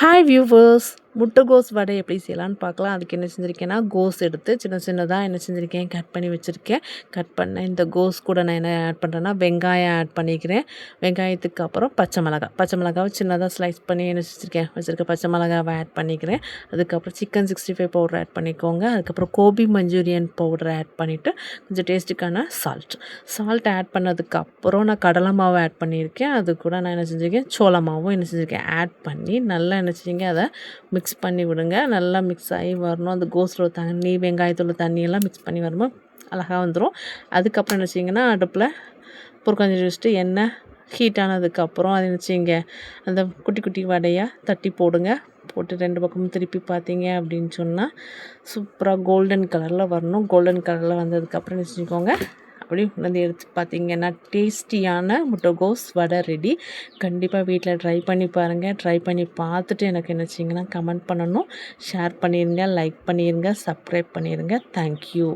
Hi viewers, முட்டைகோஸ் வடை எப்படி செய்யலான்னு பார்க்கலாம். அதுக்கு என்ன செஞ்சுருக்கேன்னா, கோஸ் எடுத்து சின்ன சின்னதாக என்ன செஞ்சுருக்கேன், கட் பண்ணி வச்சுருக்கேன். கட் பண்ண இந்த கோஸ் கூட நான் என்ன ஆட் பண்ணுறேன்னா, வெங்காயம் ஆட் பண்ணிக்கிறேன். வெங்காயத்துக்கு அப்புறம் பச்சை மிளகாவை சின்னதாக ஸ்லைஸ் பண்ணி என்ன வச்சுருக்க பச்சை மிளகாவை ஆட் பண்ணிக்கிறேன். அதுக்கப்புறம் சிக்கன் 65 பவுடர் ஆட் பண்ணிக்கோங்க. அதுக்கப்புறம் கோபி மஞ்சூரியன் பவுடரை ஆட் பண்ணிவிட்டு கொஞ்சம் டேஸ்ட்டுக்கான சால்ட் ஆட் பண்ணதுக்கப்புறம் நான் கடலை மாவு ஆட் பண்ணியிருக்கேன். அது கூட நான் என்ன செஞ்சுருக்கேன், சோள மாவும் என்ன செஞ்சுருக்கேன் ஆட் பண்ணி நல்லா என்ன செய்யுங்க, அதை மிக்ஸ் பண்ணி விடுங்க. நல்லா மிக்ஸ் ஆகி வரணும். அந்த கோஸில் தண்ணி, வெங்காயத்தோட தண்ணியெல்லாம் மிக்ஸ் பண்ணி வரும்போது அழகாக வந்துடும். அதுக்கப்புறம் என்ன செய்யுங்கன்னா, அடுப்பில் பொருட்காஞ்சி வச்சுட்டு எண்ணெய் ஹீட் ஆனதுக்கப்புறம் அதை என்ன செய்யுங்க, அந்த குட்டி குட்டி வடையாக தட்டி போடுங்க. போட்டு 2 பக்கமும் திருப்பி பார்த்தீங்க அப்படின்னு சொன்னால் சூப்பராக கோல்டன் கலரில் வரணும். கோல்டன் கலரில் வந்ததுக்கப்புறம் என்ன செஞ்சுக்கோங்க, அப்படி வந்து எடுத்து பார்த்தீங்கன்னா டேஸ்டியான முட்டைகோஸ் வடை ரெடி. கண்டிப்பாக வீட்டில் ட்ரை பண்ணி பாருங்கள். ட்ரை பண்ணி பார்த்துட்டு எனக்கு என்ன செய்யுங்கன்னா கமெண்ட் பண்ணணும். ஷேர் பண்ணிடுங்க, லைக் பண்ணிடுங்க, சப்ஸ்கிரைப் பண்ணிடுங்க. தேங்க்யூ.